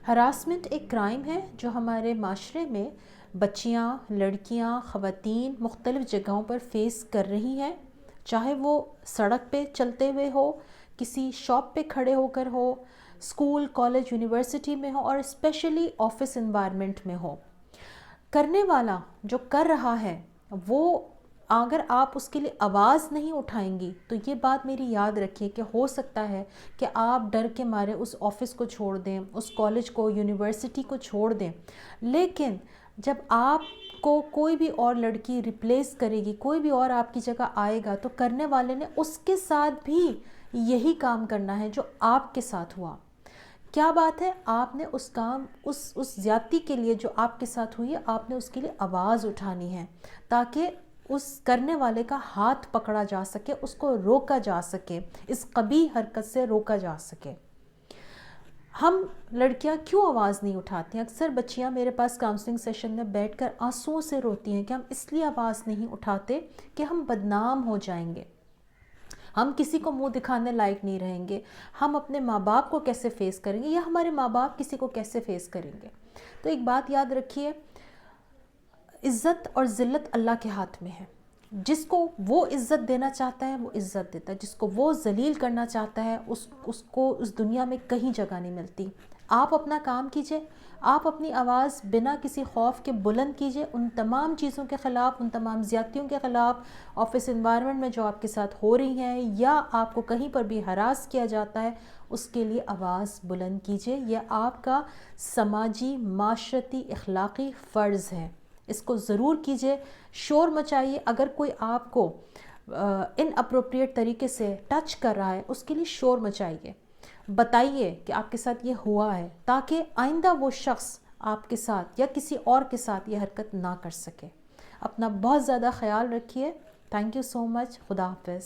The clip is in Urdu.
ہراسمنٹ ایک کرائم ہے جو ہمارے معاشرے میں بچیاں، لڑکیاں، خواتین مختلف جگہوں پر فیس کر رہی ہیں، چاہے وہ سڑک پہ چلتے ہوئے ہو، کسی شاپ پہ کھڑے ہو کر ہو، اسکول، کالج، یونیورسٹی میں ہو، اور اسپیشلی آفس انوائرمنٹ میں ہو۔ کرنے والا جو کر رہا ہے وہ اگر آپ اس کے لیے آواز نہیں اٹھائیں گی تو یہ بات میری یاد رکھیے کہ ہو سکتا ہے کہ آپ ڈر کے مارے اس آفس کو چھوڑ دیں، اس کالج کو، یونیورسٹی کو چھوڑ دیں، لیکن جب آپ کو کوئی بھی اور لڑکی ریپلیس کرے گی، کوئی بھی اور آپ کی جگہ آئے گا، تو کرنے والے نے اس کے ساتھ بھی یہی کام کرنا ہے جو آپ کے ساتھ ہوا۔ کیا بات ہے، آپ نے اس کام اس زیادتی کے لیے جو آپ کے ساتھ ہوئی ہے، آپ نے اس کے لیے آواز اٹھانی ہے تاکہ اس کرنے والے کا ہاتھ پکڑا جا سکے، اس کو روکا جا سکے، اس قبیح حرکت سے روکا جا سکے۔ ہم لڑکیاں کیوں آواز نہیں اٹھاتی ہیں؟ اکثر بچیاں میرے پاس کاؤنسلنگ سیشن میں بیٹھ کر آنسوؤں سے روتی ہیں کہ ہم اس لیے آواز نہیں اٹھاتے کہ ہم بدنام ہو جائیں گے، ہم کسی کو منہ دکھانے لائق نہیں رہیں گے، ہم اپنے ماں باپ کو کیسے فیس کریں گے، یا ہمارے ماں باپ کسی کو کیسے فیس کریں گے۔ تو ایک بات یاد رکھیے، عزت اور ذلت اللہ کے ہاتھ میں ہے۔ جس کو وہ عزت دینا چاہتا ہے وہ عزت دیتا ہے، جس کو وہ ذلیل کرنا چاہتا ہے اس کو اس دنیا میں کہیں جگہ نہیں ملتی۔ آپ اپنا کام کیجئے، آپ اپنی آواز بنا کسی خوف کے بلند کیجئے، ان تمام چیزوں کے خلاف، ان تمام زیادتیوں کے خلاف، آفس انوائرمنٹ میں جو آپ کے ساتھ ہو رہی ہیں یا آپ کو کہیں پر بھی ہراس کیا جاتا ہے، اس کے لیے آواز بلند کیجئے۔ یہ آپ کا سماجی، معاشرتی، اخلاقی فرض ہے، اس کو ضرور کیجئے۔ شور مچائیے، اگر کوئی آپ کو ان اپروپریٹ طریقے سے ٹچ کر رہا ہے اس کے لیے شور مچائیے، بتائیے کہ آپ کے ساتھ یہ ہوا ہے تاکہ آئندہ وہ شخص آپ کے ساتھ یا کسی اور کے ساتھ یہ حرکت نہ کر سکے۔ اپنا بہت زیادہ خیال رکھیے۔ تھینک یو سو مچ۔ خدا حافظ۔